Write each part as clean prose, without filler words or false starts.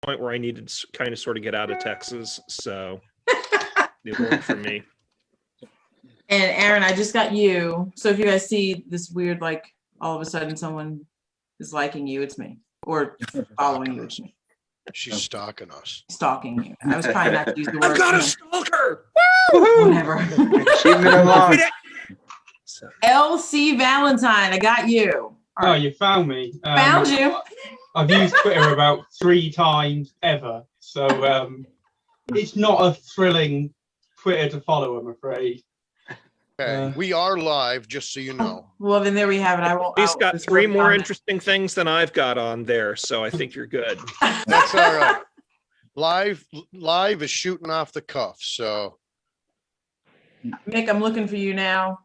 point where I needed to kind of sort of get out of Texas, so it worked for me. And Aaron, I just got you. So if you guys see this weird, like all of a sudden someone is liking you, it's me. Or following you, it's me. She's stalking us. Stalking you. I was trying not to use the word. I've got a stalker! Whatever. Achievement unlocked. LC Valentine, I got you. All Oh, right. you found me. Found you. I've used Twitter about 3 times ever, so it's not a thrilling Twitter to follow, I'm afraid. Okay, we are live, just so you know. Well, then there we have it. I won't. He's I'll got just 3 work more on it. interesting things than I've got on there, so I think you're good. That's all right. Live is shooting off the cuff, so Mick, I'm looking for you now.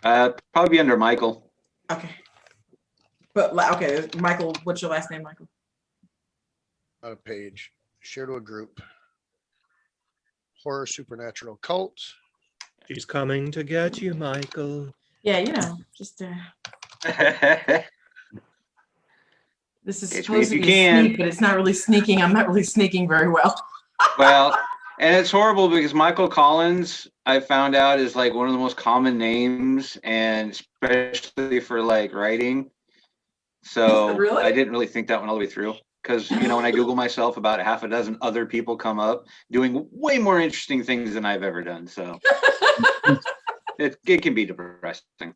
Probably under Michael. Okay. But okay, Michael, what's your last name, Michael? on a page, share to a group. Horror, supernatural, cult. She's coming to get you, Michael. Yeah, you know, just this is Catch me supposed if to you be a can. sneak, but it's not really sneaking. I'm not really sneaking very well. Well, and it's horrible because Michael Collins, I found out, is like one of the most common names, and especially for like writing. So Really? I didn't really think that one all the way through, because you know when I Google myself, about a half a dozen other people come up doing way more interesting things than I've ever done. So it can be depressing.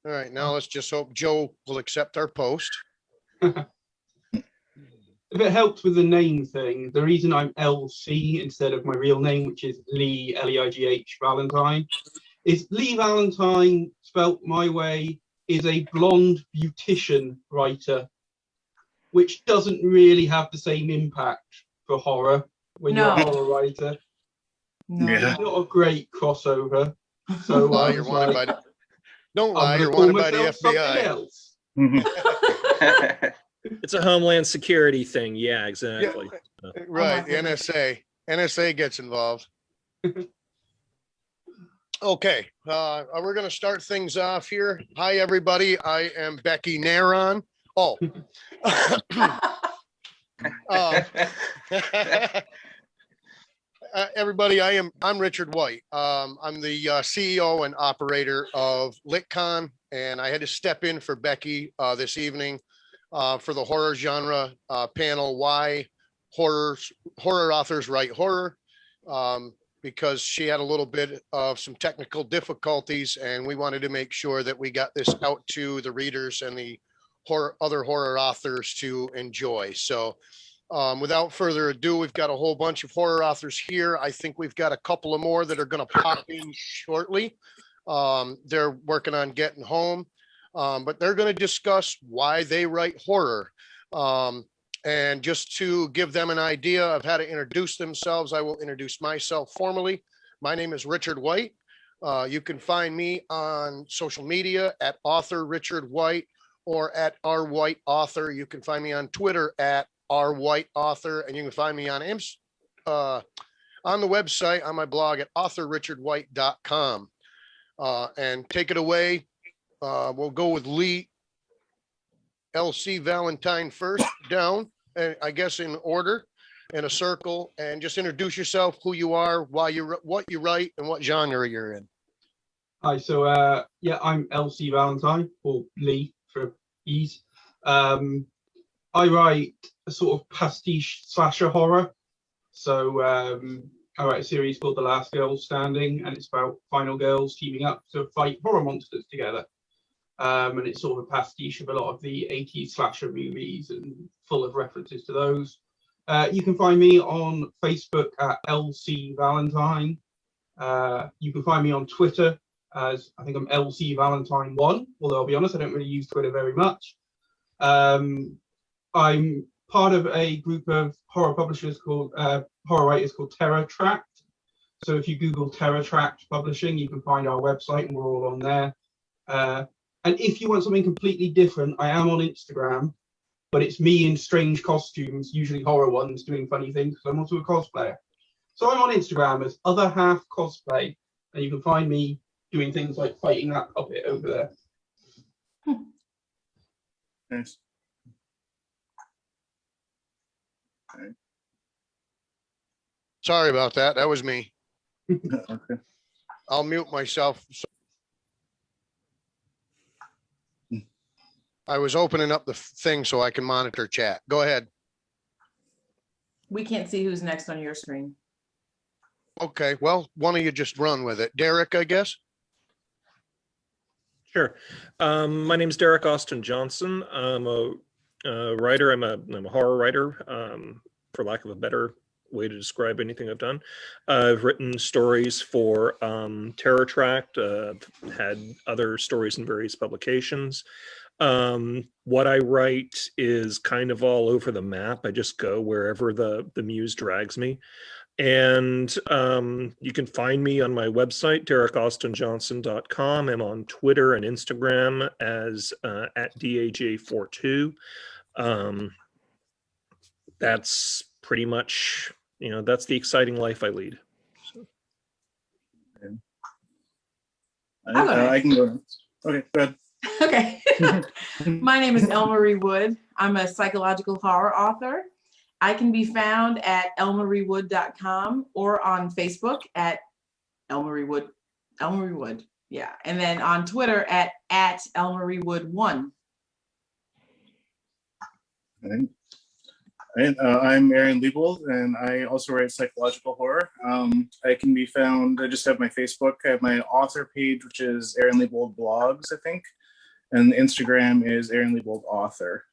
All right, now let's just hope Joe will accept our post. If it helps with the name thing, the reason I'm LC instead of my real name, which is Lee, L-E-I-G-H, Valentine, is Lee Valentine, spelt my way, is a blonde beautician writer, which doesn't really have the same impact for horror when you're a No. horror writer. No. Yeah. It's not a great crossover. So Lie, I you're was wanted like, by the, don't I'm lie, gonna you're call wanted by the myself something FBI. else. It's a Homeland Security thing. Yeah, exactly. Right, the goodness. NSA gets involved. Okay, we're gonna start things off here. Hi, everybody. I am Becky Naron. Oh. Everybody, I'm Richard White. I'm the CEO and operator of LitCon, and I had to step in for Becky this evening for the horror genre panel. Why horror authors write horror? Because she had a little bit of some technical difficulties, and we wanted to make sure that we got this out to the readers and the other horror authors to enjoy. So without further ado, we've got a whole bunch of horror authors here. I think we've got a couple of more that are going to pop in shortly. They're working on getting home, but they're going to discuss why they write horror. And just to give them an idea of how to introduce themselves, I will introduce myself formally. My name is Richard White. You can find me on social media at author Richard White or at R White Author. You can find me on Twitter at R White Author, and you can find me on the website on my blog at authorrichardwhite.com. And take it away. We'll go with Lee LC Valentine first down, and I guess in order, in a circle, and just introduce yourself, who you are, what you write, and what genre you're in. Hi, so yeah, I'm LC Valentine, or Lee for ease. I write a sort of pastiche slasher horror. So I write a series called The Last Girl Standing, and it's about final girls teaming up to fight horror monsters together. And it's sort of a pastiche of a lot of the 80s slasher movies and full of references to those. You can find me on Facebook at LC Valentine. You can find me on Twitter as I think I'm LC Valentine 1, although I'll be honest, I don't really use Twitter very much. I'm part of a group of horror publishers called horror writers called Terror Tract. So if you Google Terror Tract Publishing, you can find our website, and we're all on there. And if you want something completely different, I am on Instagram, but it's me in strange costumes, usually horror ones, doing funny things, because I'm also a cosplayer. So I'm on Instagram as Other Half Cosplay, and you can find me doing things like fighting that puppet over there. Nice. Sorry about that. That was me. Okay. I'll mute myself. I was opening up the thing so I can monitor chat. Go ahead. We can't see who's next on your screen. Okay, well, one of you just run with it. Derek, I guess. Sure. My name's Derek Austin Johnson. I'm a writer. I'm a horror writer, for lack of a better way to describe anything I've done. I've written stories for Terror Tract, had other stories in various publications. What I write is kind of all over the map. I just go wherever the muse drags me. And you can find me on my website, DerekAustinJohnson.com. I'm on Twitter and Instagram as at DAJ42. That's pretty much, that's the exciting life I lead. So. I can go next. Okay, go ahead. Okay. My name is Elmarie Wood. I'm a psychological horror author. I can be found at elmariewood.com or on Facebook at Elmarie Wood. Elmarie Wood. Yeah. And then on Twitter at ElmarieWood1. Right. I'm Aaron Lebold, and I also write psychological horror. I can be found, I just have my Facebook, I have my author page, which is Aaron Lebold Blogs, I think. And Instagram is Aaron Lebold Author.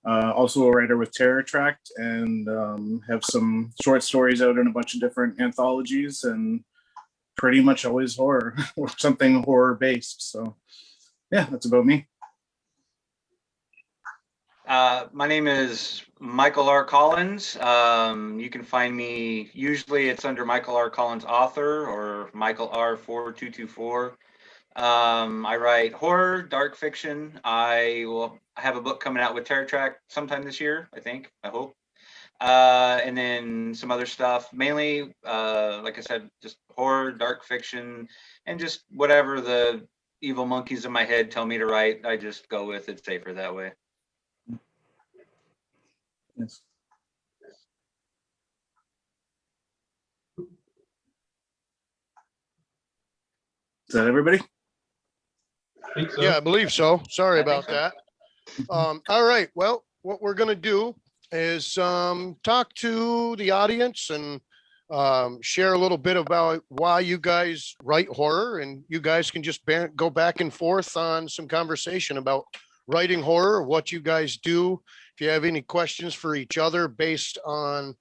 Also a writer with Terror Tract, and have some short stories out in a bunch of different anthologies, and pretty much always horror or something horror based. So yeah, that's about me. My name is Michael R. Collins. You can find me, usually it's under Michael R. Collins Author or Michael R. 4224. I write horror, dark fiction. I have a book coming out with Terror Tract sometime this year, I hope. And then some other stuff, mainly, like I said, just horror, dark fiction, and just whatever the evil monkeys in my head tell me to write, I just go with it. Safer that way. Yes. Is that everybody? I think so. Yeah, I believe so. Sorry I think about that. All right. Well, what we're going to do is talk to the audience and share a little bit about why you guys write horror, and you guys can just go back and forth on some conversation about writing horror, what you guys do. If you have any questions for each other based on,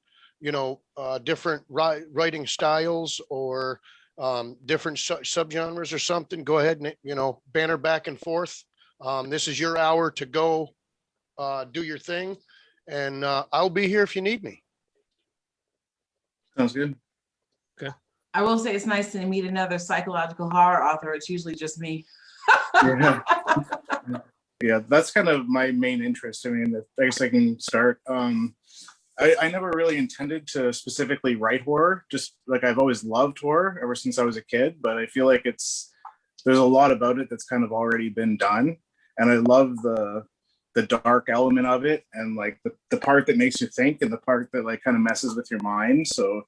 different writing styles or different subgenres or something, go ahead and, banter back and forth. This is your hour to go do your thing, and I'll be here if you need me. Sounds good. I will say it's nice to meet another psychological horror author. It's usually just me. Yeah. Yeah, that's kind of my main interest. I mean, I guess I can start. I never really intended to specifically write horror, just like I've always loved horror ever since I was a kid, but I feel like there's a lot about it that's kind of already been done. And I love the dark element of it, and like the part that makes you think, and the part that like kind of messes with your mind. So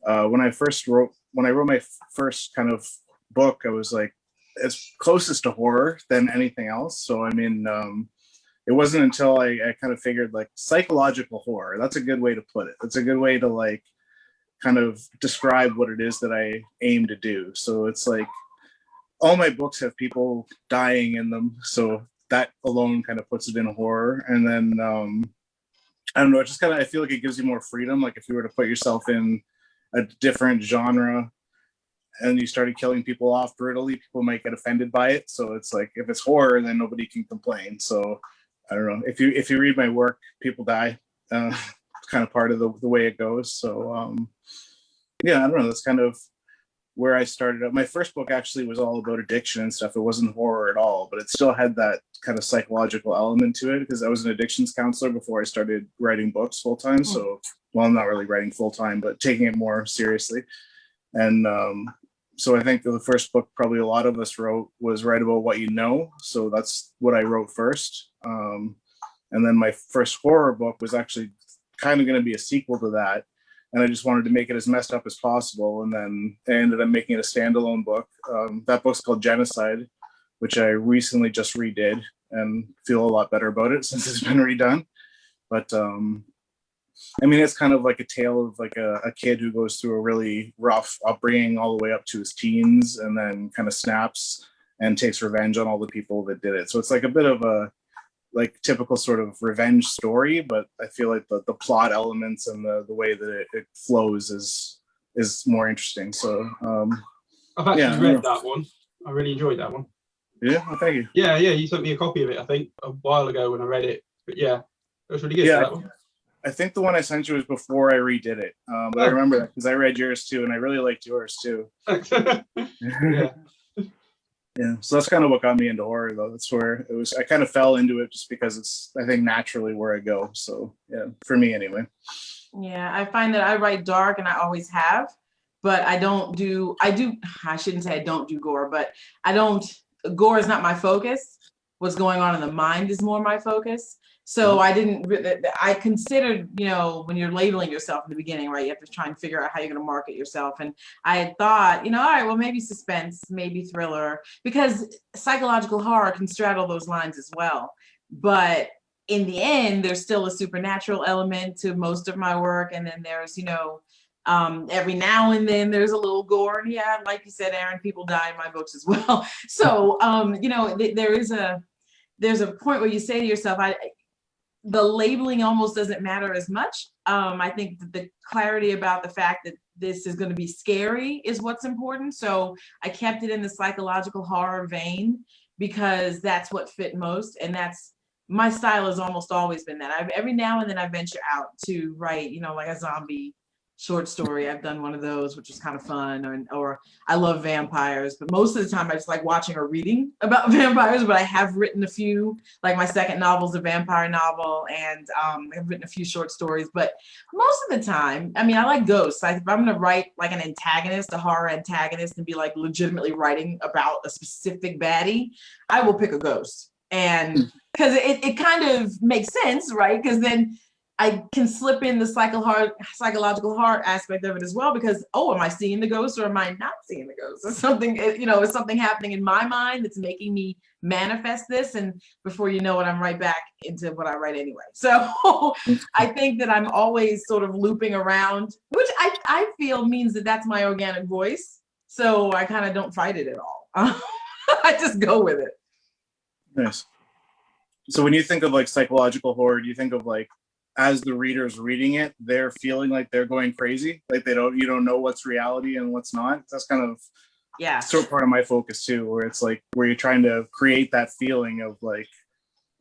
when I wrote my first kind of book, I was like, it's closest to horror than anything else. So I mean, it wasn't until I kind of figured like psychological horror, that's a good way to put it. It's a good way to like kind of describe what it is that I aim to do. So it's like all my books have people dying in them, so that alone kind of puts it in horror. And then I don't know, it just kind of, I feel like it gives you more freedom. Like if you were to put yourself in a different genre and you started killing people off brutally, people might get offended by it. So it's like, if it's horror, then nobody can complain. So I don't know, if you read my work, people die. It's kind of part of the way it goes. So yeah, I don't know, that's kind of where I started out. My first book actually was all about addiction and stuff. It wasn't horror at all, but it still had that kind of psychological element to it, because I was an addictions counselor before I started writing books full time. So, well, I'm not really writing full time, but taking it more seriously. And so I think the first book probably a lot of us wrote was write about what you know. So that's what I wrote first. And then my first horror book was actually kind of going to be a sequel to that. And I just wanted to make it as messed up as possible. And then I ended up making it a standalone book. That book's called Genocide, which I recently just redid and feel a lot better about it since it's been redone. But I mean, it's kind of like a tale of like a kid who goes through a really rough upbringing all the way up to his teens and then kind of snaps and takes revenge on all the people that did it. So it's like a bit of a like typical sort of revenge story, but I feel like the plot elements and the way that it flows is more interesting. So I've actually read that one. I really enjoyed that one. Yeah, well, thank you. Yeah, you sent me a copy of it, I think, a while ago when I read it. But yeah, it was really good. Yeah, that one. I think the one I sent you was before I redid it. But I remember that because I read yours too, and I really liked yours too. Yeah. Yeah, so that's kind of what got me into horror, though. That's where it was. I kind of fell into it just because it's, I think, naturally where I go. So yeah, for me anyway. Yeah, I find that I write dark, and I always have, but I shouldn't say I don't do gore, but gore is not my focus. What's going on in the mind is more my focus. So I considered, when you're labeling yourself in the beginning, right, you have to try and figure out how you're going to market yourself. And I had thought, all right, well, maybe suspense, maybe thriller, because psychological horror can straddle those lines as well. But in the end, there's still a supernatural element to most of my work. And then there's, every now and then there's a little gore. And yeah, like you said, Aaron, people die in my books as well. So, there's a point where you say to yourself, the labeling almost doesn't matter as much. I think that the clarity about the fact that this is going to be scary is what's important. So I kept it in the psychological horror vein because that's what fit most. And that's my style has almost always been that. Every now and then I venture out to write, like a zombie short story. I've done one of those, which is kind of fun, or I love vampires, but most of the time I just like watching or reading about vampires. But I have written a few, like my second novel is a vampire novel, and I've written a few short stories. But most of the time, I mean, I like ghosts. Like if I'm going to write like an antagonist, a horror antagonist, and be like legitimately writing about a specific baddie, I will pick a ghost. And because it kind of makes sense, right? Because then I can slip in the psychological horror aspect of it as well, because, am I seeing the ghost or am I not seeing the ghost? Is something happening in my mind that's making me manifest this? And before you know it, I'm right back into what I write anyway. So I think that I'm always sort of looping around, which I feel means that that's my organic voice. So I kind of don't fight it at all. I just go with it. Nice. So when you think of like psychological horror, do you think of like, as the reader's reading it, they're feeling like they're going crazy, like you don't know what's reality and what's not? That's kind of sort of part of my focus too, where it's like where you're trying to create that feeling of like,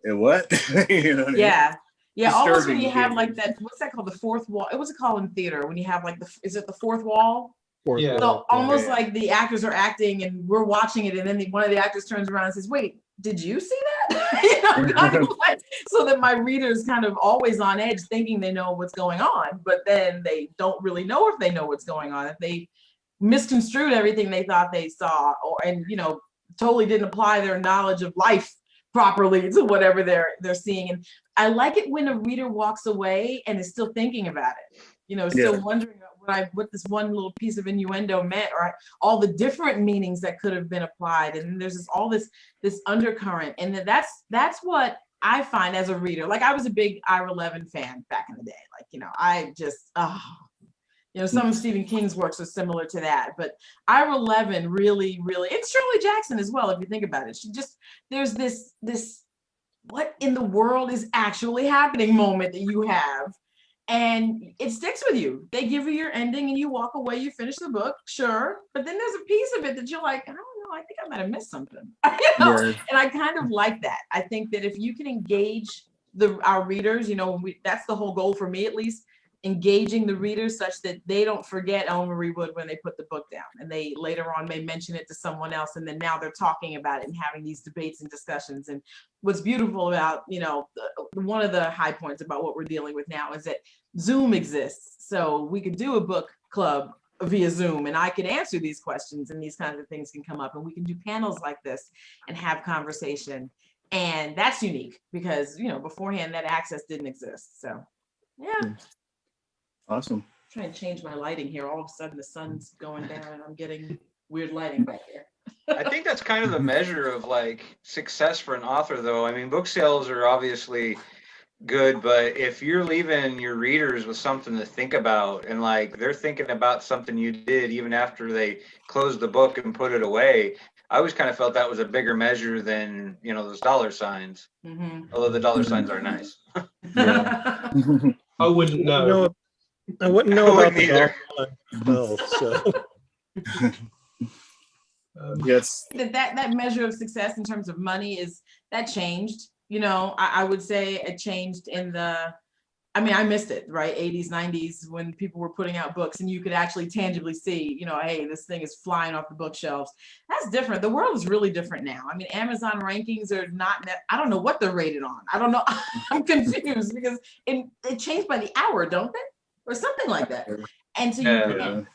what? You know what I mean? Yeah, almost when you have like that, what's that called, the fourth wall? What's it called in theater when you have like is it the fourth wall? Yeah. So almost like the actors are acting and we're watching it, and then one of the actors turns around and says, "Wait, did you see that?" Kind of like, so that my reader's kind of always on edge, thinking they know what's going on, but then they don't really know if they know what's going on. If they misconstrued everything they thought they saw, and totally didn't apply their knowledge of life properly to whatever they're seeing. And I like it when a reader walks away and is still thinking about it, still wondering what this one little piece of innuendo meant, or all the different meanings that could have been applied. And there's this undercurrent, and that's what I find as a reader. Like I was a big Ira Levin fan back in the day. Like, I just some of Stephen King's works are similar to that, but Ira Levin really, and Shirley Jackson as well, if you think about it. There's this what in the world is actually happening moment that you have. And it sticks with you. They give you your ending and you walk away, you finish the book, sure. But then there's a piece of it that you're like, I don't know, I think I might have missed something. And I kind of like that. I think that if you can engage our readers, that's the whole goal for me, at least, engaging the readers such that they don't forget Elmarie Wood when they put the book down, and they later on may mention it to someone else, and then now they're talking about it and having these debates and discussions. And what's beautiful about one of the high points about what we're dealing with now is that Zoom exists, so we could do a book club via Zoom, and I could answer these questions, and these kinds of things can come up, and we can do panels like this and have conversation. And that's unique because, beforehand that access didn't exist. So, yeah. Awesome. Trying to change my lighting here. All of a sudden the sun's going down and I'm getting weird lighting back here. I think that's kind of the measure of like success for an author, though. I mean, book sales are obviously good, but if you're leaving your readers with something to think about and like they're thinking about something you did even after they closed the book and put it away, I always kind of felt that was a bigger measure than, those dollar signs. Although the dollar signs are nice. I wouldn't know. I wouldn't know I about wouldn't the either. dollar sign. So Yes. That measure of success in terms of money that changed. I would say it changed I missed it, right? 80s, 90s, when people were putting out books and you could actually tangibly see, hey, this thing is flying off the bookshelves. That's different. The world is really different now. I mean, Amazon rankings are not, I don't know what they're rated on. I don't know. I'm confused because it changed by the hour, don't they? Or something like that. And so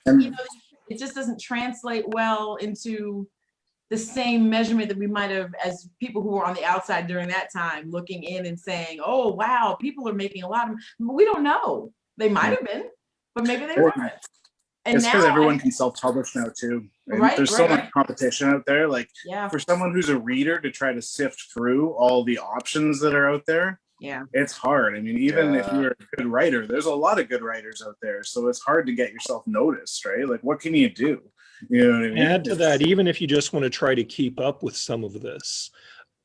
it just doesn't translate well into the same measurement that we might have as people who were on the outside during that time, looking in and saying, oh, wow, people are making a lot of, we don't know. They might have been, but maybe they weren't. And it's because everyone can self-publish now too. And there's so much competition out there. Like for someone who's a reader to try to sift through all the options that are out there, it's hard. I mean, even if you're a good writer, there's a lot of good writers out there. So it's hard to get yourself noticed, right? Like, what can you do? You know what I mean? Add to that, even if you just want to try to keep up with some of this,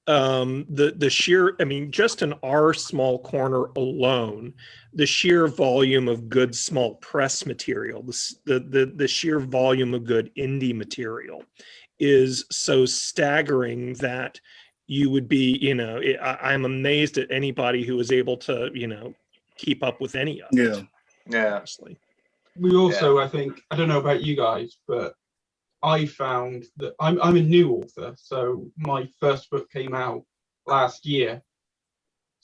the sheer, just in our small corner alone, the sheer volume of good small press material, the sheer volume of good indie material is so staggering that you would be, I'm amazed at anybody who is able to, keep up with any of it. Yeah. Honestly. We also, I think, I don't know about you guys, but I found that I'm a new author. So my first book came out last year,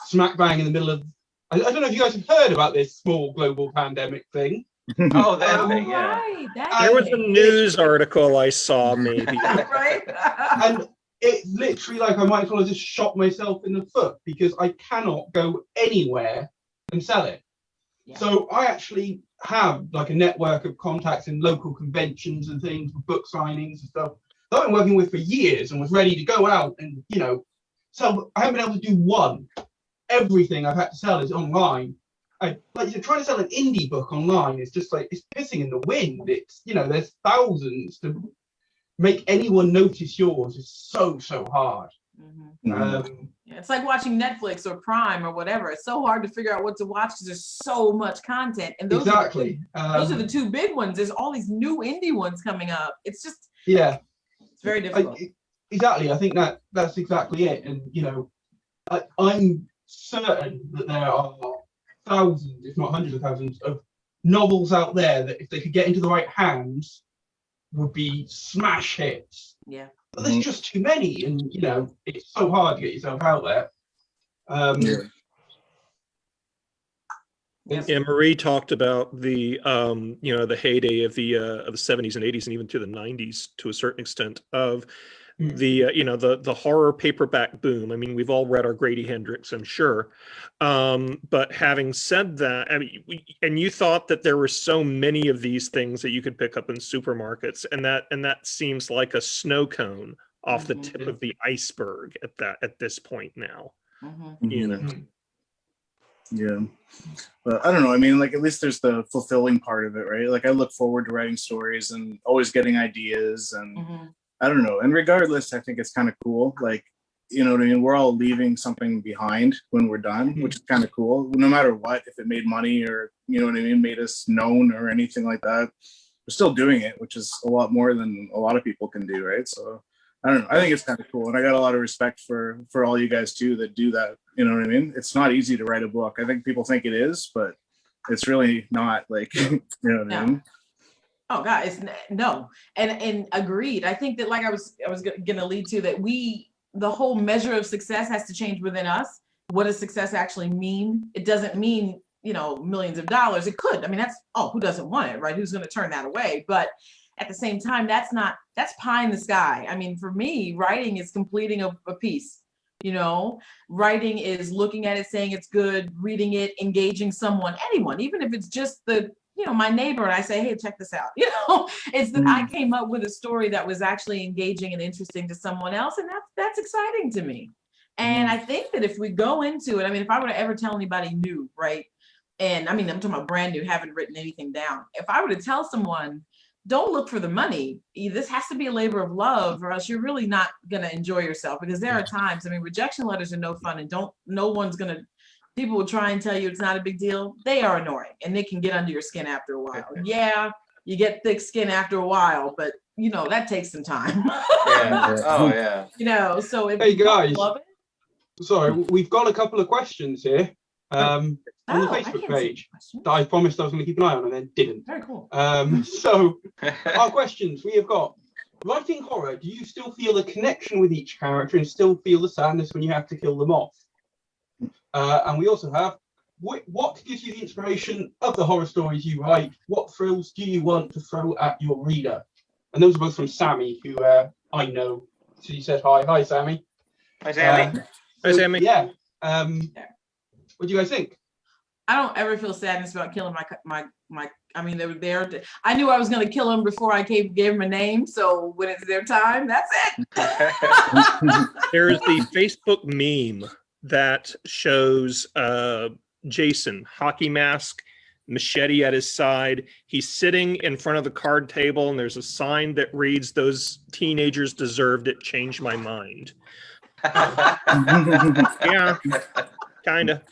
smack bang in the middle of, I don't know if you guys have heard about this small global pandemic thing. Oh, that thing, yeah. Right. There was a news article I saw, maybe. Right. And it's literally like I might as well have just shot myself in the foot because I cannot go anywhere and sell it. Yeah. So I actually have like a network of contacts in local conventions and things for book signings and stuff that I've been working with for years and was ready to go out and, sell. I haven't been able to do one. Everything I've had to sell is online. Trying to sell an indie book online is just like, it's pissing in the wind. It's, there's thousands to make anyone notice yours is so hard. It's like watching Netflix or Prime or whatever. It's so hard to figure out what to watch because there's so much content. And those are the two big ones. There's all these new indie ones coming up. It's just it's very difficult. Exactly. I think that's exactly it. And I'm certain that there are thousands, if not hundreds of thousands, of novels out there that if they could get into the right hands would be smash hits. Yeah. But there's just too many, and it's so hard to get yourself out there. Marie talked about the the heyday of the 70s and 80s and even to the 90s to a certain extent of the horror paperback boom. I mean, we've all read our Grady Hendrix, I'm sure. But having said that, and you thought that there were so many of these things that you could pick up in supermarkets, and that seems like a snow cone off the tip of the iceberg at this point now. Yeah. But I don't know. I mean, like, at least there's the fulfilling part of it, right? Like, I look forward to writing stories and always getting ideas, and I don't know. And regardless, I think it's kind of cool. Like, you know what I mean? We're all leaving something behind when we're done, which is kind of cool. No matter what, if it made money or, you know what I mean, made us known or anything like that, we're still doing it, which is a lot more than a lot of people can do, right? So I don't know. I think it's kind of cool. And I got a lot of respect for all you guys too that do that. You know what I mean? It's not easy to write a book. I think people think it is, but it's really not. Like, you know what I mean? Oh God, it's no. And agreed. I think that, like I was gonna lead to that, the whole measure of success has to change within us. What does success actually mean? It doesn't mean, millions of dollars. It could. I mean, who doesn't want it, right? Who's going to turn that away? But at the same time, that's pie in the sky. I mean, for me, writing is completing a piece. You know, writing is looking at it, saying it's good, reading it, engaging someone, anyone, even if it's just my neighbor, and I say, hey, check this out. It's that I came up with a story that was actually engaging and interesting to someone else, and that's exciting to me. And I think that if we go into it, I mean, if I were to ever tell anybody new, right? And I mean, I'm talking about brand new, haven't written anything down. If I were to tell someone, don't look for the money. This has to be a labor of love, or else you're really not going to enjoy yourself. Because there are times, I mean, rejection letters are no fun, and no one's going to, people will try and tell you it's not a big deal. They are annoying, and they can get under your skin after a while. Yeah, you get thick skin after a while, but that takes some time. Yeah. Oh yeah. So if Hey, you don't guys. love it, Sorry, we've got a couple of questions here on the I Facebook can't see page the question. that I promised I was going to keep an eye on and then didn't. Very cool. So our questions, we have got, writing horror, do you still feel a connection with each character and still feel the sadness when you have to kill them off? And we also have, what gives you the inspiration of the horror stories you write? What thrills do you want to throw at your reader? And those are both from Sammy, who I know. So he said hi. Hi, Sammy. Hi, Sammy. Hi, Sammy. Yeah. What do you guys think? I don't ever feel sadness about killing my. I mean, they were there. I knew I was going to kill them before I gave them a name. So when it's their time, that's it. There's the Facebook meme that shows Jason, hockey mask, machete at his side. He's sitting in front of the card table, and there's a sign that reads, "Those teenagers deserved it. Changed my mind." Yeah, kind of.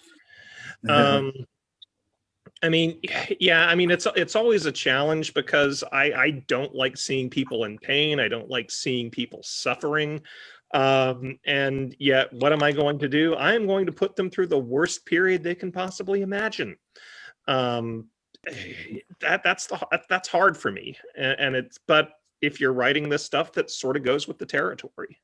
I mean, yeah, I mean, it's always a challenge because I don't like seeing people in pain. I don't like seeing people suffering. And yet, what am I going to do? I am going to put them through the worst period they can possibly imagine. That's hard for me. But if you're writing this stuff, that sort of goes with the territory.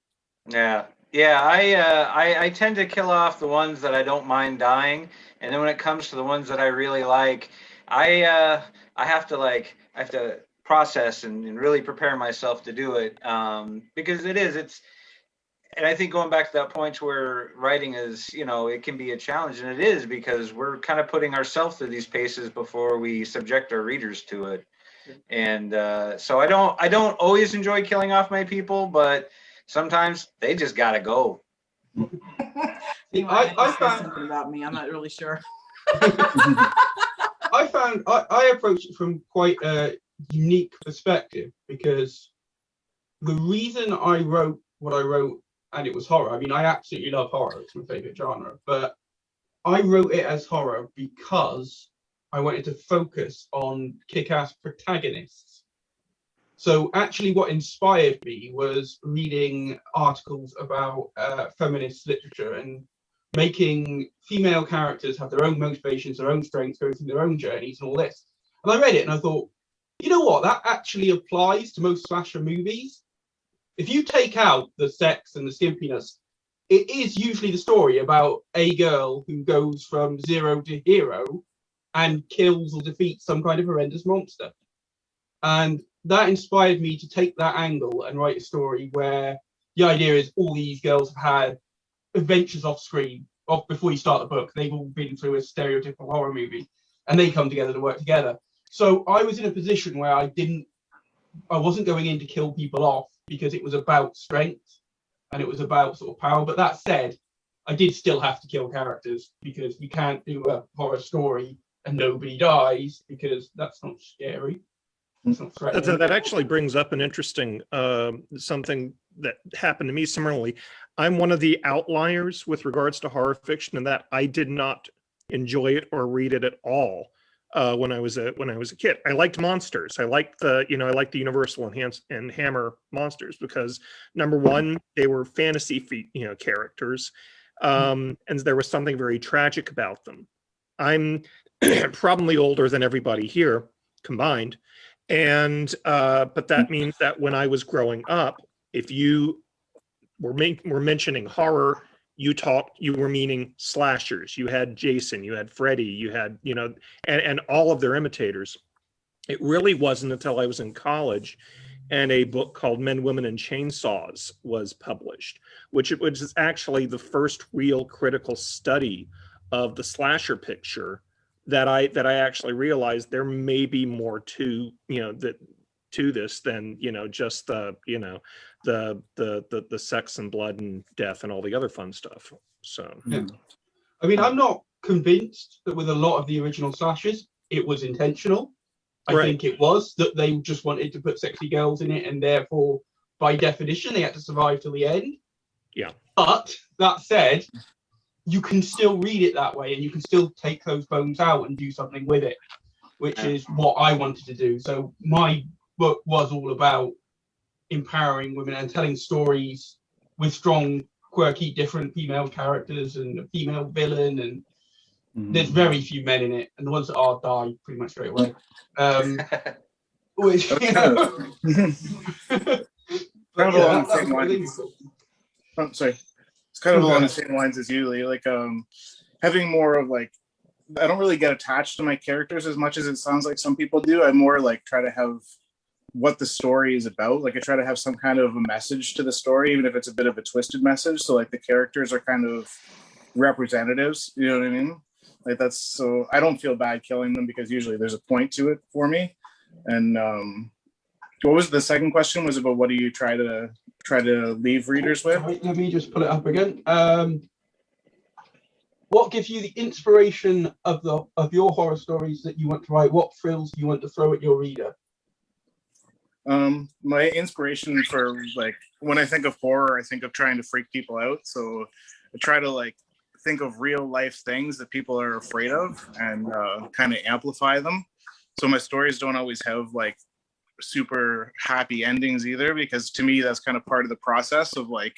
Yeah. I tend to kill off the ones that I don't mind dying, and then when it comes to the ones that I really like, I have to process and really prepare myself to do it, because and I think going back to that point where writing is, it can be a challenge, and it is, because we're kind of putting ourselves through these paces before we subject our readers to it. And so I don't always enjoy killing off my people, but sometimes they just gotta go. I found something about me. I'm not really sure. I approached it from quite a unique perspective, because the reason I wrote what I wrote, and it was horror. I mean, I absolutely love horror. It's my favorite genre. But I wrote it as horror because I wanted to focus on kick-ass protagonists. So actually what inspired me was reading articles about feminist literature and making female characters have their own motivations, their own strengths, go through their own journeys and all this. And I read it and I thought, you know what, that actually applies to most slasher movies. If you take out the sex and the skimpiness, it is usually the story about a girl who goes from zero to hero and kills or defeats some kind of horrendous monster. And that inspired me to take that angle and write a story where the idea is all these girls have had adventures off screen, before you start the book. They've all been through a stereotypical horror movie and they come together to work together. So I was in a position where I wasn't going in to kill people off because it was about strength and it was about sort of power. But that said, I did still have to kill characters, because you can't do a horror story and nobody dies, because that's not scary. It's not threatening. That actually brings up an interesting something that happened to me similarly. I'm one of the outliers with regards to horror fiction, in that I did not enjoy it or read it at all when I was a kid. I liked monsters. I liked the Universal and Hammer monsters, because number one, they were fantasy characters, and there was something very tragic about them. I'm probably older than everybody here combined, and but that means that when I was growing up, if you were mentioning horror, you were meaning slashers. You had Jason, you had Freddy, you had, and all of their imitators. It really wasn't until I was in college and a book called Men, Women, and Chainsaws was published, which is actually the first real critical study of the slasher picture that I actually realized there may be more to, to this than, just the sex and blood and death and all the other fun stuff. So Yeah. I mean, I'm not convinced that with a lot of the original slashers, it was intentional. I Right. think it was that they just wanted to put sexy girls in it, and therefore, by definition, they had to survive till the end. Yeah. But that said, you can still read it that way, and you can still take those bones out and do something with it, which is what I wanted to do. So my book was all about empowering women and telling stories with strong, quirky, different female characters and a female villain, and there's very few men in it, and the ones that are die pretty much straight away. Which, you know, Kind of along the same lines. I'm sorry. It's kind of along the same lines as you, Lee. Like having more of like, I don't really get attached to my characters as much as it sounds like some people do. I more like try to have what the story is about. Like I try to have some kind of a message to the story, even if it's a bit of a twisted message. So like the characters are kind of representatives, you know what I mean? Like that's, so I don't feel bad killing them because usually there's a point to it for me. And what was the second question? Was about what do you try to leave readers with? Sorry, let me just pull it up again. What gives you the inspiration of your horror stories that you want to write? What thrills do you want to throw at your reader? My inspiration for like when I think of horror, I think of trying to freak people out. So I try to like think of real life things that people are afraid of and kind of amplify them. So my stories don't always have like super happy endings either, because to me that's kind of part of the process of like,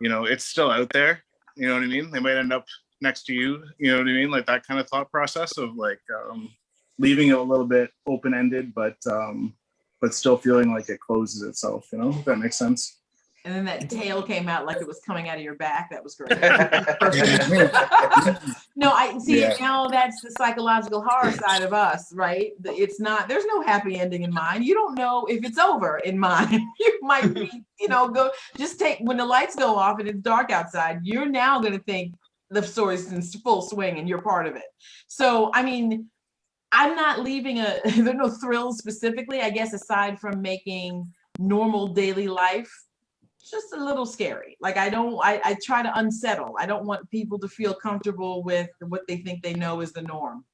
you know, it's still out there, you know what I mean? They might end up next to you, you know what I mean? Like that kind of thought process of like leaving it a little bit open-ended, but still feeling like it closes itself, you know, if that makes sense. And then that tail came out like it was coming out of your back. That was great. No, I see it now. That's the psychological horror side of us, right? It's not, there's no happy ending in mine. You don't know if it's over in mine. You might be, you know, go just take, when the lights go off and it's dark outside, you're now going to think the story's in full swing and you're part of it. So, I mean, I'm not leaving there's no thrills specifically, I guess, aside from making normal daily life just a little scary. Like I try to unsettle. I don't want people to feel comfortable with what they think they know is the norm.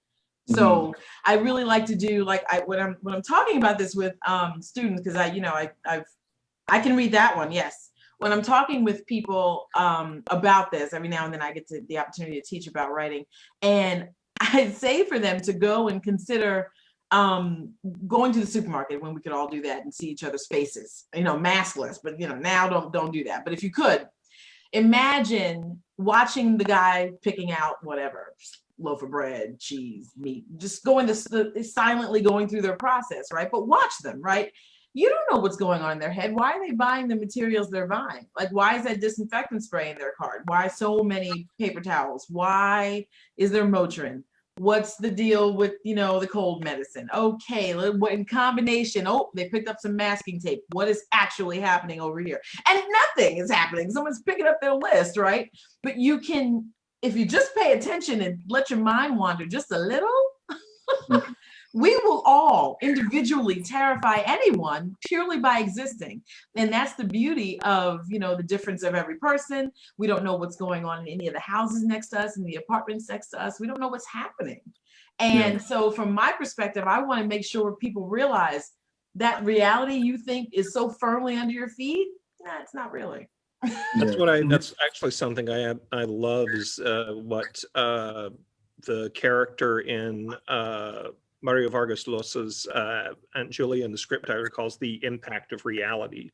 So I really like to do like when I'm talking about this with students, because I can read that one, yes. When I'm talking with people about this, every now and then I get the opportunity to teach about writing, and I'd say for them to go and consider going to the supermarket when we could all do that and see each other's faces, you know, maskless, but you know, now don't do that. But if you could, imagine watching the guy picking out whatever, loaf of bread, cheese, meat, just silently going through their process, right? But watch them, right? You don't know what's going on in their head. Why are they buying the materials they're buying? Like, why is that disinfectant spray in their cart? Why so many paper towels? Why is there Motrin? What's the deal with, you know, the cold medicine? Okay, in combination, oh, they picked up some masking tape. What is actually happening over here? And nothing is happening. Someone's picking up their list, right? But you can, if you just pay attention and let your mind wander just a little, we will all individually terrify anyone purely by existing. And that's the beauty of, you know, the difference of every person. We don't know what's going on in any of the houses next to us, in the apartments next to us. We don't know what's happening. And so from my perspective, I want to make sure people realize that reality you think is so firmly under your feet. Nah, it's not really. That's actually something I love is what the character in Mario Vargas Llosa's Aunt Julia in the script writer calls the impact of reality.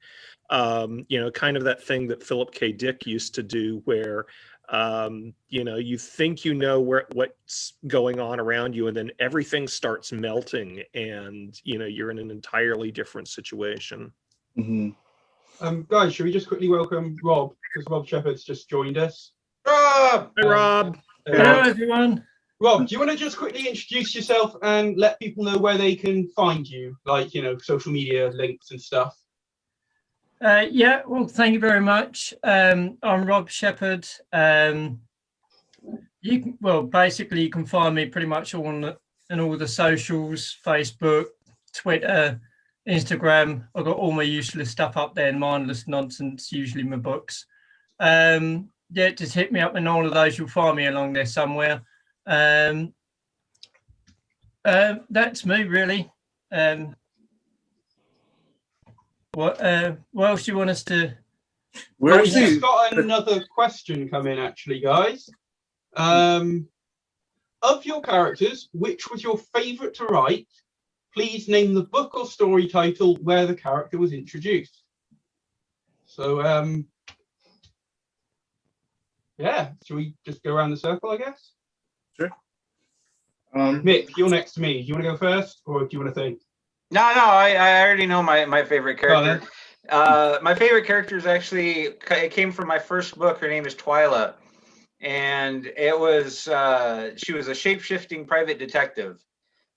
You know, kind of that thing that Philip K. Dick used to do where, you know, you think you know what's going on around you and then everything starts melting and, you know, you're in an entirely different situation. Guys, should we just quickly welcome Rob, because Rob Shepherd's just joined us. Rob! Hi, Rob. Hello, everyone. Rob, do you want to just quickly introduce yourself and let people know where they can find you, like, social media links and stuff? Yeah, well, thank you very much. I'm Rob Shepherd. Basically, you can find me pretty much on all the socials: Facebook, Twitter, Instagram. I've got all my useless stuff up there, mindless nonsense, usually my books. Yeah, just hit me up in all of those. You'll find me along there somewhere. That's me, really. What else do you want us to? Where We've is just he? got another question come in, actually, guys. Of your characters, which was your favourite to write? Please name the book or story title where the character was introduced. So, yeah, should we just go around the circle, I guess? Sure. Mick, you're next to me. Do you want to go first, or do you want to think? No, I already know my favorite Go on, character. then. My favorite character is actually, it came from my first book. Her name is Twyla. And it was, she was a shape-shifting private detective.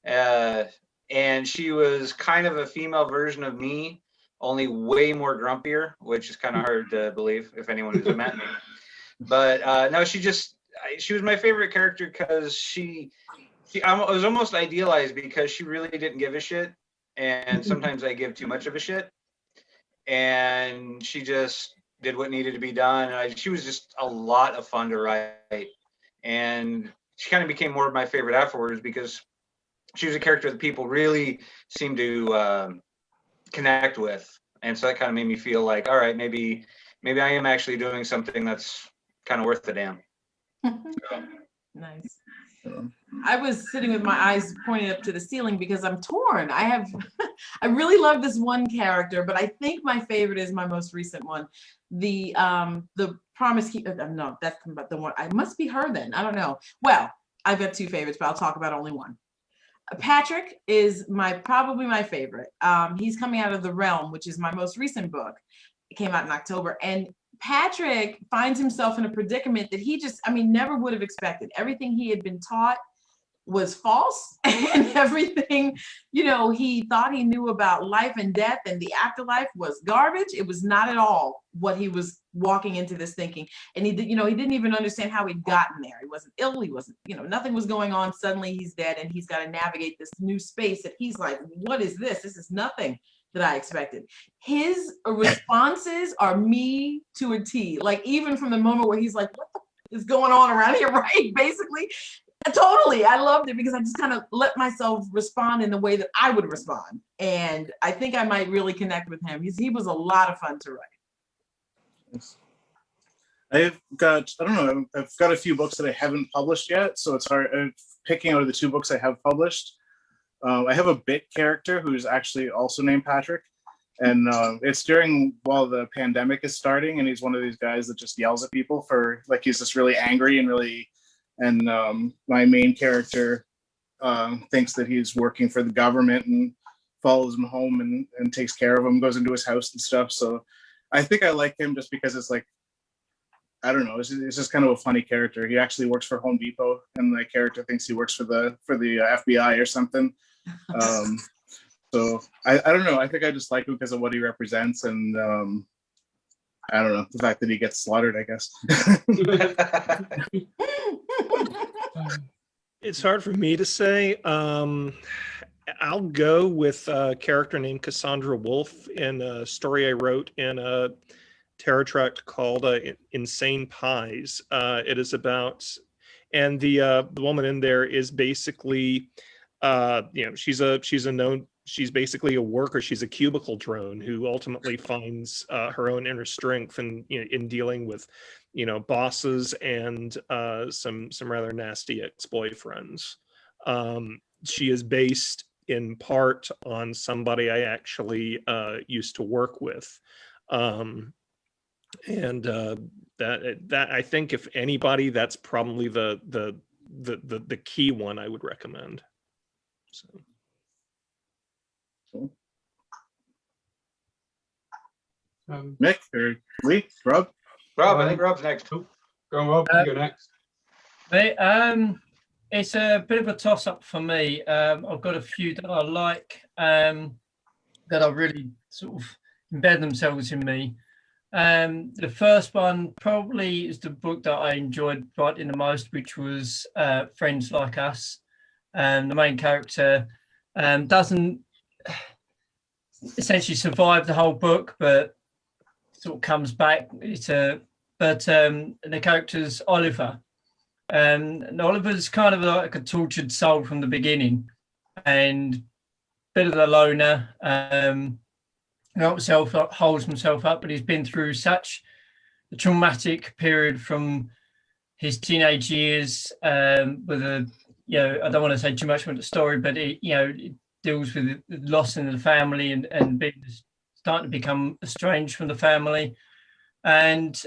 And she was kind of a female version of me, only way more grumpier, which is kind of hard to believe if anyone who's met me. But no, she was my favorite character because I was almost idealized because she really didn't give a shit. And sometimes I give too much of a shit. And she just did what needed to be done. She was just a lot of fun to write. And she kind of became more of my favorite afterwards because she was a character that people really seemed to connect with. And so that kind of made me feel like, all right, maybe I am actually doing something that's kind of worth the damn. Nice. I was sitting with my eyes pointed up to the ceiling because I'm torn. I really love this one character, but I think my favorite is my most recent one. The Promise Keeper. No, that's the one. I must be her then. I don't know. Well, I've got two favorites, but I'll talk about only one. Patrick is probably my favorite. He's coming out of The Realm, which is my most recent book. It came out in October, and Patrick finds himself in a predicament that he never would have expected. Everything he had been taught was false, and everything, he thought he knew about life and death and the afterlife was garbage. It was not at all what he was walking into this thinking. And he didn't even understand how he'd gotten there. He wasn't ill. He wasn't, nothing was going on. Suddenly he's dead, and he's got to navigate this new space that he's like, what is this? This is nothing that I expected. His responses are me to a T. Like, even from the moment where he's like, what the is going on around here, right? Basically, totally. I loved it because I just kind of let myself respond in the way that I would respond. And I think I might really connect with him. He was a lot of fun to write. I've got a few books that I haven't published yet, so it's hard picking out of the two books I have published. I have a bit character who's actually also named Patrick, and it's while the pandemic is starting, and he's one of these guys that just yells at people he's just really angry and my main character thinks that he's working for the government and follows him home and takes care of him, goes into his house and stuff. So I think I like him just because it's like, I don't know, it's just kind of a funny character. He actually works for Home Depot, and the character thinks he works for the FBI or something. So I don't know. I think I just like him because of what he represents, and I don't know, the fact that he gets slaughtered, I guess. It's hard for me to say. I'll go with a character named Cassandra Wolf in a story I wrote in a terror tract called Insane Pies. It is about, and the woman in there is basically, she's basically a worker. She's a cubicle drone who ultimately finds her own inner strength in dealing with, bosses and some rather nasty ex-boyfriends. She is based in part on somebody I actually used to work with. And that I think, if anybody, that's probably the key one I would recommend. So. Cool. Mick or Lee, Rob, I think Rob's next. Go on, Rob. You go next. It's a bit of a toss-up for me. I've got a few that I like, that are really sort of embed themselves in me. The first one probably is the book that I enjoyed writing the most, which was Friends Like Us. The main character doesn't essentially survive the whole book, but sort of comes back. The character's Oliver. And Oliver's kind of like a tortured soul from the beginning, and a bit of a loner. Holds himself up, but he's been through such a traumatic period from his teenage years, with I don't want to say too much about the story, but it deals with the loss in the family and starting to become estranged from the family. And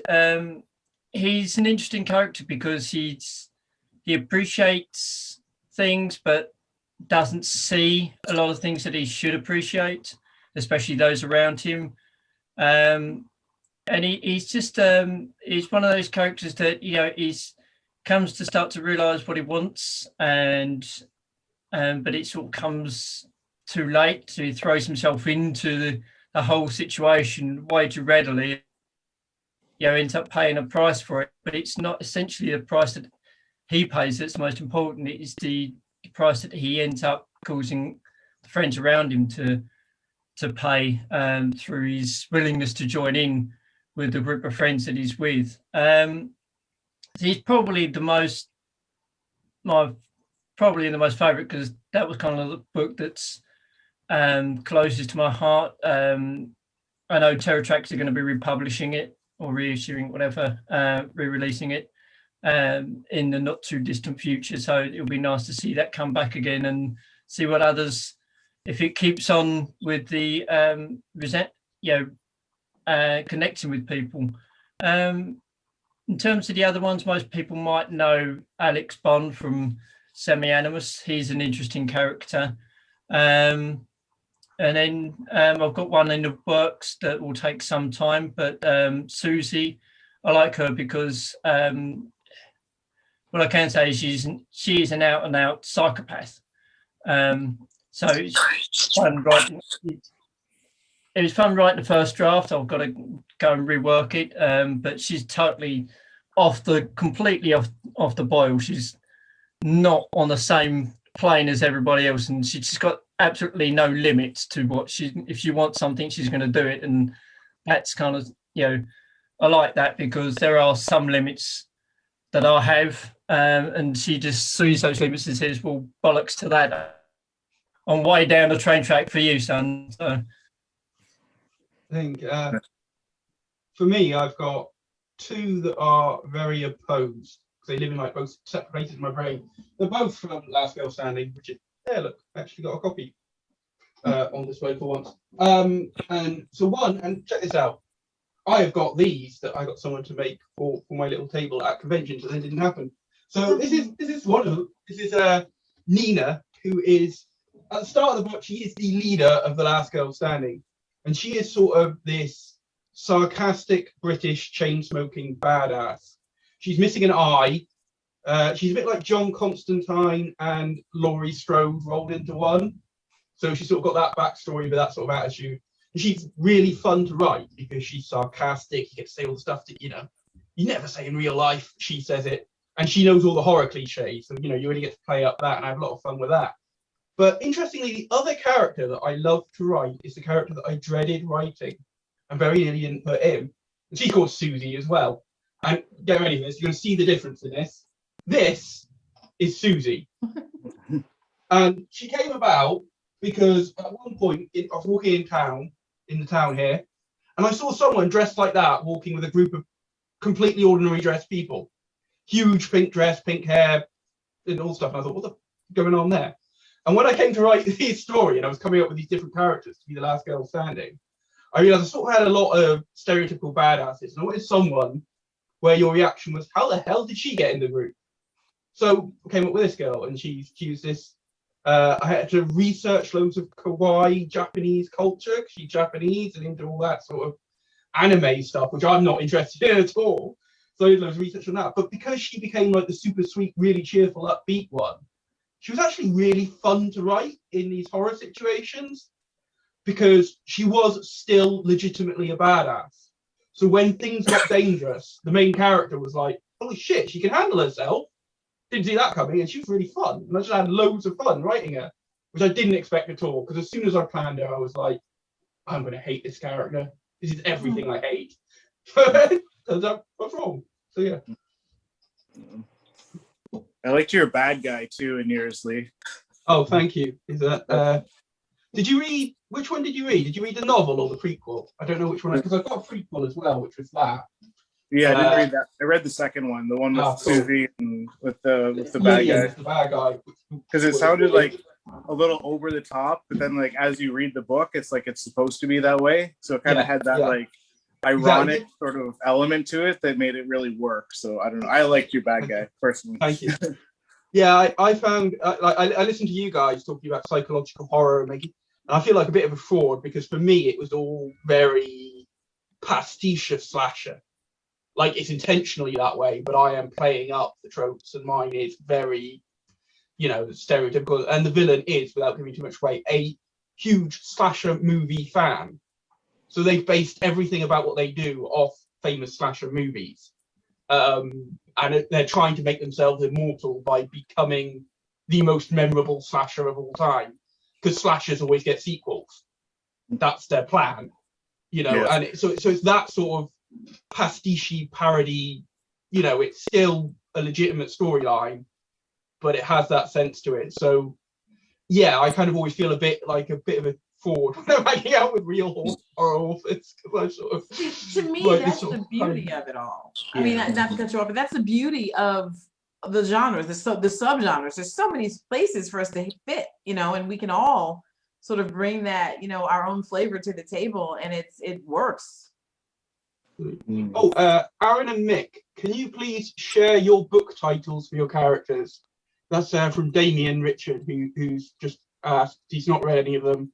he's an interesting character because he appreciates things, but doesn't see a lot of things that he should appreciate, especially those around him. And he's just he's one of those characters that he's comes to start to realize what he wants, and but it sort of comes too late, so he throws himself into the whole situation way too readily. Ends up paying a price for it, but it's not essentially the price that he pays that's the most important. It is the price that he ends up causing the friends around him to pay through his willingness to join in with the group of friends that he's with. He's probably the most favorite because that was kind of the book that's closest to my heart. I know Terror Tracks are going to be republishing it or reissuing, whatever, re-releasing it in the not too distant future. So it'll be nice to see that come back again and see what others, if it keeps on with the connecting with people. In terms of the other ones, most people might know Alex Bond from Semi-Animus. He's an interesting character. And then I've got one in the works that will take some time, but Susie, I like her because what I can say is she is an out and out psychopath. So it's fun writing. It was fun writing the first draft. I've got to go and rework it, but she's totally completely off the boil. She's not on the same plane as everybody else, and she's just got absolutely no limits to what if she wants something, she's going to do it. And that's kind of, I like that because there are some limits that I have, and she just sees those limits and says, well, bollocks to that. I'm way down the train track for you, son. So I think for me, I've got two that are very opposed because they live in like both separate places in my brain. They're both from Last Girl Standing, which is look, actually got a copy on display for once. And so one, and check this out, I have got these that I got someone to make for my little table at conventions, and then didn't happen. So this is one of them. This is Nina, who is at the start of the book. She is the leader of the Last Girl Standing, and she is sort of this sarcastic British chain-smoking badass. She's missing an eye. She's a bit like John Constantine and Laurie Strode rolled into one. So she's sort of got that backstory with that sort of attitude. And she's really fun to write because she's sarcastic. You get to say all the stuff that, you never say in real life. She says it. And she knows all the horror cliches. So, you really get to play up that, and I have a lot of fun with that. But interestingly, the other character that I love to write is the character that I dreaded writing and very nearly didn't put in. And she's called Susie as well. And get ready for this. You're going to see the difference in this. This is Susie. And she came about because at one point I was walking in the town here, and I saw someone dressed like that walking with a group of completely ordinary dressed people. Huge pink dress, pink hair, and all stuff. And I thought, what's going on there? And when I came to write this story and I was coming up with these different characters to be the last girl standing, I realized I sort of had a lot of stereotypical badasses. And I wanted someone where your reaction was, how the hell did she get in the group? So I came up with this girl, and she was this. I had to research loads of kawaii Japanese culture because she's Japanese and into all that sort of anime stuff, which I'm not interested in at all. So I did loads of research on that. But because she became like the super sweet, really cheerful, upbeat one, she was actually really fun to write in these horror situations because she was still legitimately a badass. So when things got dangerous, the main character was like, holy shit, she can handle herself. Didn't see that coming, and she was really fun. And I just had loads of fun writing her, which I didn't expect at all. Because as soon as I planned her, I was like, I'm going to hate this character. This is everything I hate. Turns out I was wrong. So yeah. I liked your bad guy too in yours, Lee. Oh, thank you. Is that? Did you read? Which one did you read? Did you read the novel or the prequel? I don't know which one, because I've got a prequel as well, which was that. Yeah, I didn't read that. I read the second one, the one with cool. Susie and with the bad guy. The bad guy. Because it sounded like a little over the top, but then like as you read the book, it's like it's supposed to be that way. So it kind of had that like ironic sort of element to it that made it really work. So I don't know. I liked your bad guy personally. Thank you. Yeah, I found I listened to you guys talking about psychological horror, and I feel like a bit of a fraud because for me it was all very pastiche of slasher. Like it's intentionally that way, but I am playing up the tropes, and mine is very, stereotypical. And the villain is, without giving too much away, a huge slasher movie fan. So they've based everything about what they do off famous slasher movies. And they're trying to make themselves immortal by becoming the most memorable slasher of all time. Because slashers always get sequels. That's their plan. And so it's that sort of pastiche parody, it's still a legitimate storyline, but it has that sense to it. So yeah, I kind of always feel a bit of a fraud when I'm hanging out with real horror authors. To me, that's the beauty of it all. Yeah. I mean, not to cut you off, but that's the beauty of the genres, the subgenres. There's so many places for us to fit, and we can all sort of bring that, our own flavor to the table, and it works. Oh, Aaron and Mick, can you please share your book titles for your characters? That's from Damien Richard, who's just asked. He's not read any of them,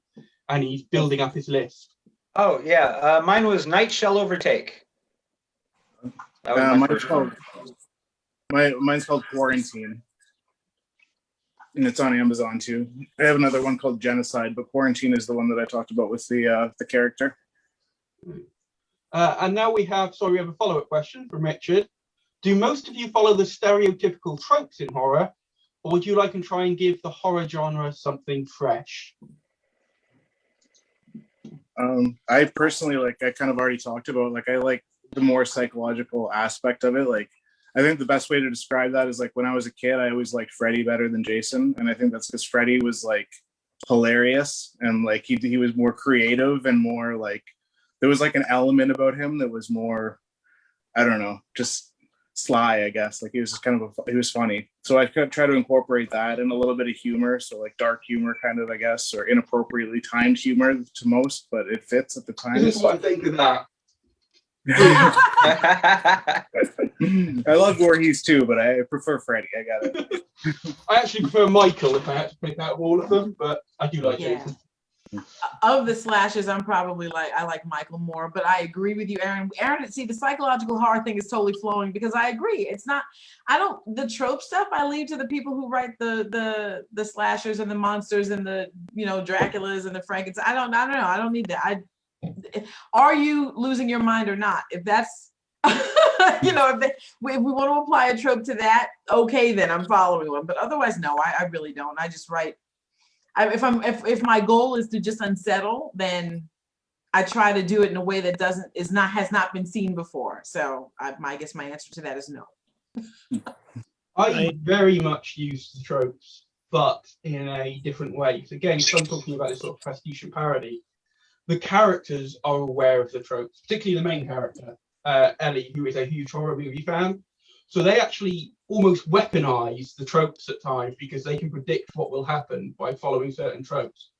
and he's building up his list. Oh yeah, mine was Night Shall Overtake. That was my first one. Mine's called Quarantine, and it's on Amazon too. I have another one called Genocide, but Quarantine is the one that I talked about with the character. And now we have a follow-up question from Richard. Do most of you follow the stereotypical tropes in horror, or would you like to try and give the horror genre something fresh? I personally, I kind of already talked about, I like the more psychological aspect of it. I think the best way to describe that is when I was a kid, I always liked Freddy better than Jason. And I think that's because Freddy was hilarious and he was more creative and more there was an element about him that was more, I don't know, just sly, I guess. He was just he was funny. So I could try to incorporate that and a little bit of humor. So dark humor kind of, I guess, or inappropriately timed humor to most, but it fits at the time. This is what I think of that. I love Voorhees too, but I prefer Freddy. I got it. I actually prefer Michael if I had to pick out of all of them, but I do like Jason. Of the slashers, I'm probably I like Michael more, but I agree with you, Aaron. See, the psychological horror thing is totally flowing because I agree. It's not, the trope stuff I leave to the people who write the slashers and the monsters and the, Draculas and the Frankenstein. I don't know. I don't need that. Are you losing your mind or not? If that's, if we want to apply a trope to that, okay, then I'm following one. But otherwise, no, I really don't. I just write. If my goal is to just unsettle, then I try to do it in a way that has not been seen before. So I guess my answer to that is no. I very much use the tropes, but in a different way. So again, so I'm talking about this sort of pastiche and parody. The characters are aware of the tropes, particularly the main character, Ellie, who is a huge horror movie fan. So they actually almost weaponize the tropes at times because they can predict what will happen by following certain tropes.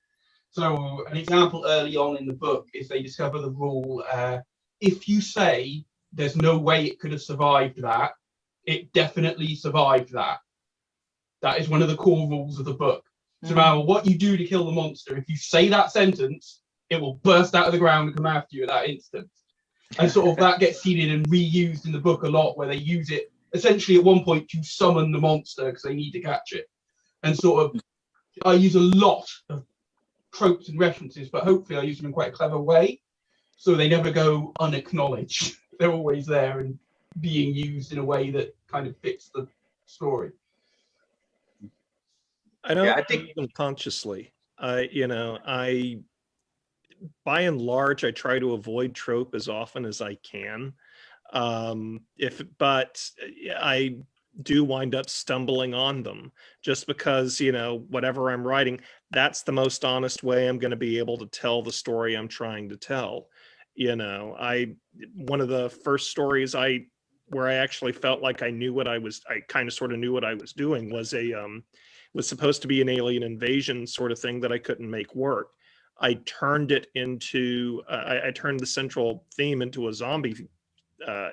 So an example early on in the book is they discover the rule, if you say there's no way it could have survived that, it definitely survived that. That is one of the core rules of the book. So no matter what you do to kill the monster, if you say that sentence, it will burst out of the ground and come after you at that instant. And sort of that gets seeded and reused in the book a lot, where they use it essentially at one point to summon the monster because they need to catch it. And sort of, I use a lot of tropes and references, but hopefully I use them in quite a clever way, so they never go unacknowledged. They're always there and being used in a way that kind of fits the story. I don't I think think- them consciously. I by and large, I try to avoid trope as often as I can. But I do wind up stumbling on them just because, whatever I'm writing, that's the most honest way I'm going to be able to tell the story I'm trying to tell. One of the first stories where I actually felt like I kind of sort of knew what I was doing was supposed to be an alien invasion sort of thing that I couldn't make work. I turned it into, I turned the central theme into a zombie,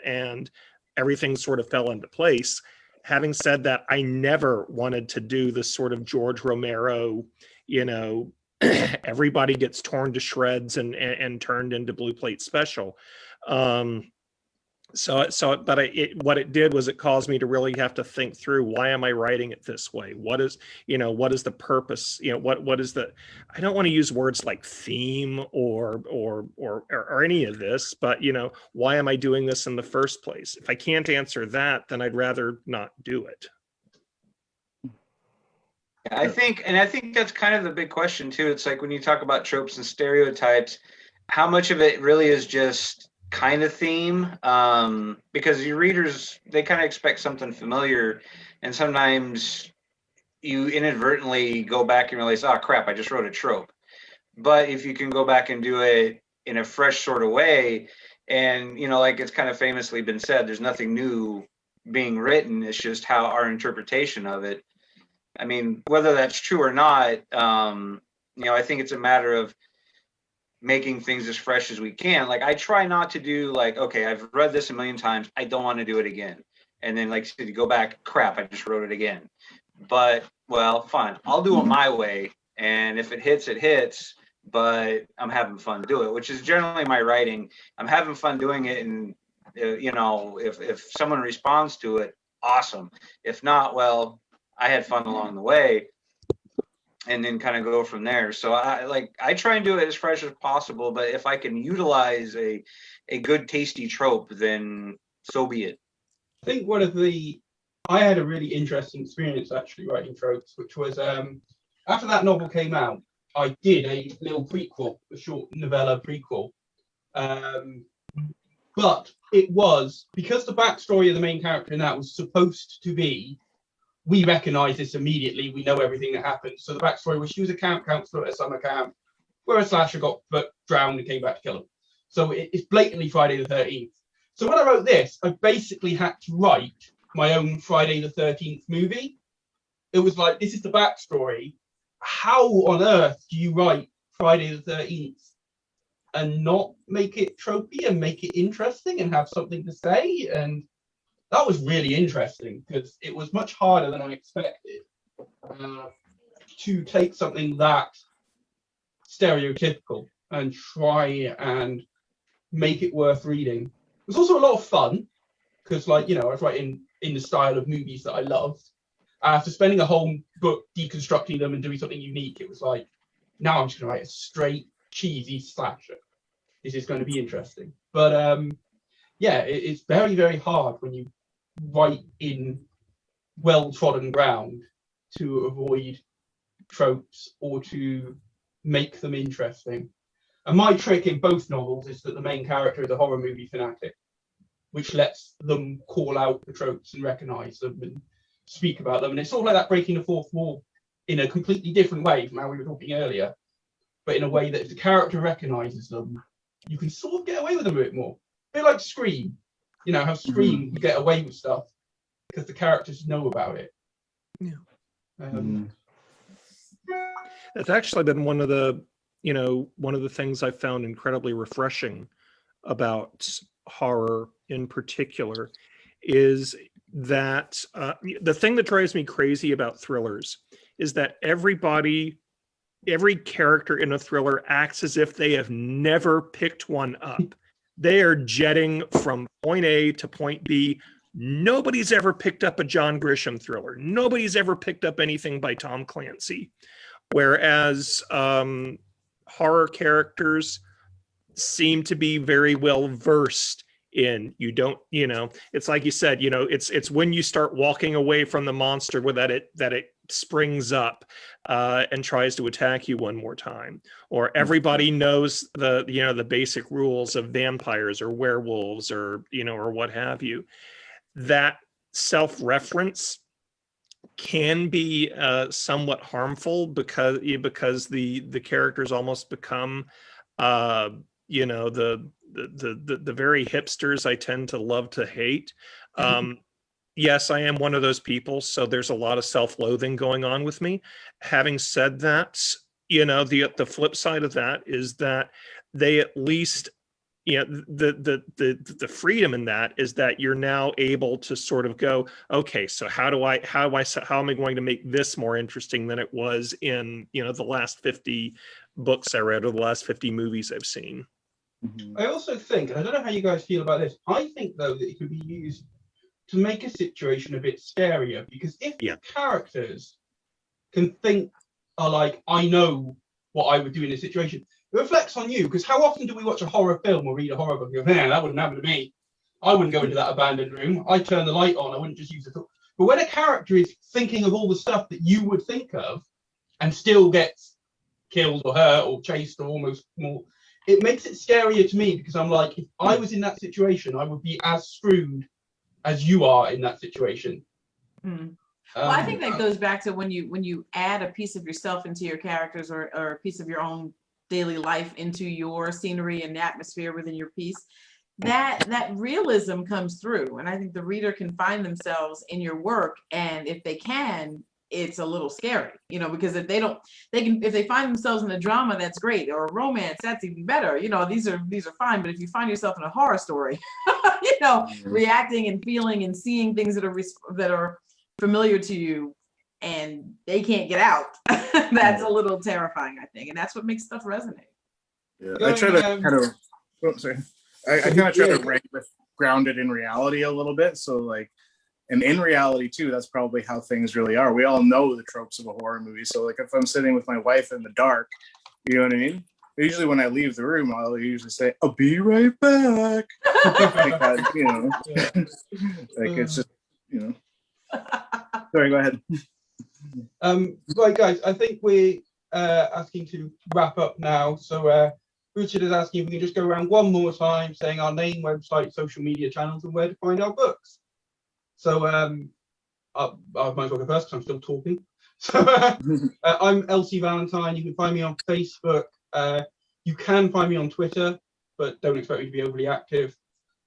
and everything sort of fell into place. Having said that, I never wanted to do this sort of George Romero, everybody gets torn to shreds and turned into Blue Plate Special. What it did was it caused me to really have to think through, why am I writing it this way? What is the purpose? What is the, I don't want to use words like theme or any of this, but why am I doing this in the first place? If I can't answer that, then I'd rather not do it. I think that's kind of the big question too. It's like when you talk about tropes and stereotypes, how much of it really is just kind of theme, because your readers, they kind of expect something familiar, and sometimes you inadvertently go back and realize, oh crap, I just wrote a trope. But if you can go back and do it in a fresh sort of way, and like it's kind of famously been said, there's nothing new being written, it's just how our interpretation of it. I mean, whether that's true or not, I think it's a matter of making things as fresh as we can. Like, I try not to do like, okay, I've read this a million times, I don't want to do it again. And then like to go back, crap, I just wrote it again. But well, fine, I'll do it my way. And if it hits, it hits, but I'm having fun to do it, which is generally my writing. I'm having fun doing it. And if someone responds to it, awesome. If not, well, I had fun along the way. And then kind of go from there. So I try and do it as fresh as possible, but if I can utilize a good tasty trope, then so be it. I think I had a really interesting experience actually writing tropes, which was after that novel came out, I did a little prequel, a short novella prequel. But it was, because the backstory of the main character in that was supposed to be, we recognize this immediately, we know everything that happened. So the backstory was she was a camp counselor at a summer camp where a slasher got drowned and came back to kill him. So it's blatantly Friday the 13th. So when I wrote this, I basically had to write my own Friday the 13th movie. It was like, this is the backstory. How on earth do you write Friday the 13th and not make it tropey and make it interesting and have something to say? And that was really interesting because it was much harder than I expected to take something that stereotypical and try and make it worth reading. It was also a lot of fun because, I was writing in the style of movies that I loved. After spending a whole book deconstructing them and doing something unique, it was like, now I'm just going to write a straight, cheesy slasher. This is going to be interesting. But it's very, very hard when you write in well-trodden ground to avoid tropes or to make them interesting. And my trick in both novels is that the main character is a horror movie fanatic, which lets them call out the tropes and recognize them and speak about them. And it's sort of like that breaking the fourth wall in a completely different way from how we were talking earlier, but in a way that if the character recognizes them, you can sort of get away with them a bit more. A bit like Scream. How Scream, you get away with stuff because the characters know about it. Yeah. That's actually been one of the things I found incredibly refreshing about horror in particular is that the thing that drives me crazy about thrillers is that every character in a thriller acts as if they have never picked one up. They are jetting from point A to point B. Nobody's ever picked up a John Grisham thriller. Nobody's ever picked up anything by Tom Clancy. Whereas horror characters seem to be very well versed in, it's like you said, it's when you start walking away from the monster that it springs up and tries to attack you one more time, or everybody knows the basic rules of vampires or werewolves or what have you. That self-reference can be somewhat harmful because the characters almost become the very hipsters I tend to love to hate. Yes, I am one of those people, so there's a lot of self-loathing going on with me. Having said that, the flip side of that is that they at least, the freedom in that is that you're now able to sort of go, okay, so how am I going to make this more interesting than it was in the last 50 books I read or the last 50 movies I've seen. I also think, and I don't know how you guys feel about this, I think though that it could be used to make a situation a bit scarier, because if the characters can think, are like, I know what I would do in this situation, it reflects on you. Because how often do we watch a horror film or read a horror book and go, man, that wouldn't happen to me. I wouldn't go into that abandoned room. I'd turn the light on. I wouldn't just use the thought. But when a character is thinking of all the stuff that you would think of and still gets killed or hurt or chased or almost more, it makes it scarier to me, because I'm like, if I was in that situation, I would be as screwed as you are in that situation. Well, I think that goes back to when you add a piece of yourself into your characters, or a piece of your own daily life into your scenery and atmosphere within your piece, that realism comes through. And I think the reader can find themselves in your work, and if they can, it's a little scary, because if if they find themselves in a drama, that's great, or a romance, that's even better. These are fine. But if you find yourself in a horror story, reacting and feeling and seeing things that are familiar to you, and they can't get out, that's a little terrifying, I think, and that's what makes stuff resonate. Yeah, I try to kind of. Oh, sorry. I kind of try to write with grounded in reality a little bit, so like. And in reality, too, that's probably how things really are. We all know the tropes of a horror movie. So, like, if I'm sitting with my wife in the dark, you know what I mean? Usually when I leave the room, I'll usually say, I'll be right back. Like that, like, it's just, Sorry, go ahead. Right, guys, I think we're asking to wrap up now. So, Richard is asking if we can just go around one more time, saying our name, website, social media channels, and where to find our books. So I might as well go first because I'm still talking. So I'm LC Valentine. You can find me on Facebook. You can find me on Twitter, but don't expect me to be overly active.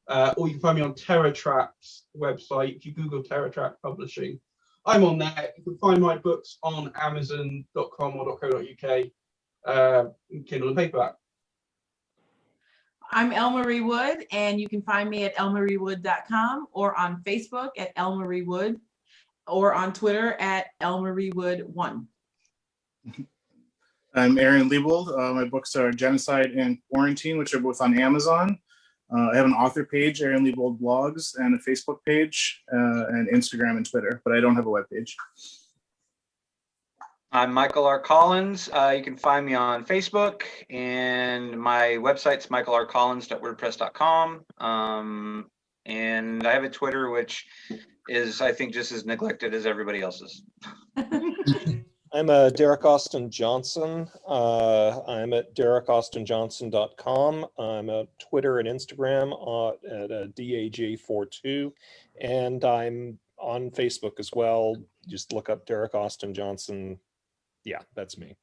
Or you can find me on Terror Traps website. If you Google Terror Trap Publishing, I'm on there. You can find my books on Amazon.com or .co.uk, Kindle and paperback. I'm Elmarie Wood, and you can find me at elmariewood.com, or on Facebook at Elmarie Wood, or on Twitter at ElmarieWood1. I'm Aaron Lebold. My books are Genocide and Quarantine, which are both on Amazon. I have an author page, Aaron Lebold Blogs, and a Facebook page, and Instagram and Twitter, but I don't have a webpage. I'm Michael R. Collins. You can find me on Facebook, and my website's michaelrcollins.wordpress.com. And I have a Twitter, which is, I think, just as neglected as everybody else's. I'm Derek Austin Johnson. I'm at derecaustinjohnson.com. I'm at Twitter and Instagram at DAJ42, and I'm on Facebook as well. Just look up Derek Austin Johnson. Yeah, that's me.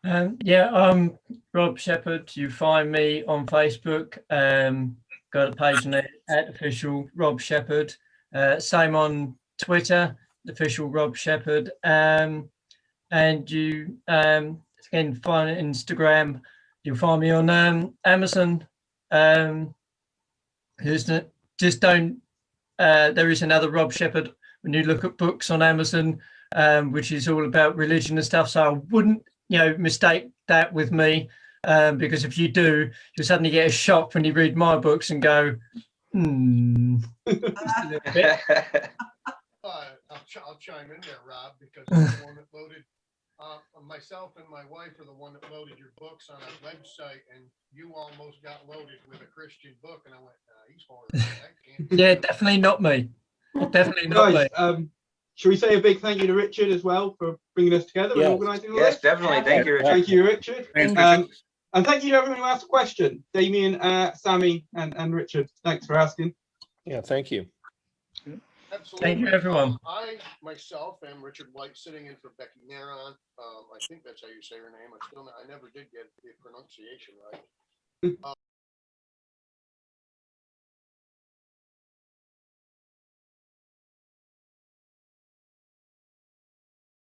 I'm Rob Shepherd. You find me on Facebook. Got a page on it at official Rob Shepherd. Same on Twitter, official Rob Shepherd. And you again find it on Instagram. You'll find me on Amazon. Just don't. There is another Rob Shepherd when you look at books on Amazon. Which is all about religion and stuff. So I wouldn't, mistake that with me. because if you do, you'll suddenly get a shock when you read my books and go, just a little bit. I'll chime in there, Rob, because I'm the one that loaded, myself and my wife are the one that loaded your books on our website, and you almost got loaded with a Christian book, and I went, nah, he's horrible. I can't. Yeah, definitely not me. Definitely not Guys, me. should we say a big thank you to Richard as well for bringing us together Yes. and organising all Yes, this? definitely. Thank you, Richard. Thank you, Richard. Thanks, Richard. And thank you to everyone who asked a question. Damien, Sammy, and Richard. Thanks for asking. Yeah, thank you. Absolutely. Thank you, everyone. I myself am Richard White, sitting in for Becky Naron. I think that's how you say her name. I never did get the pronunciation right.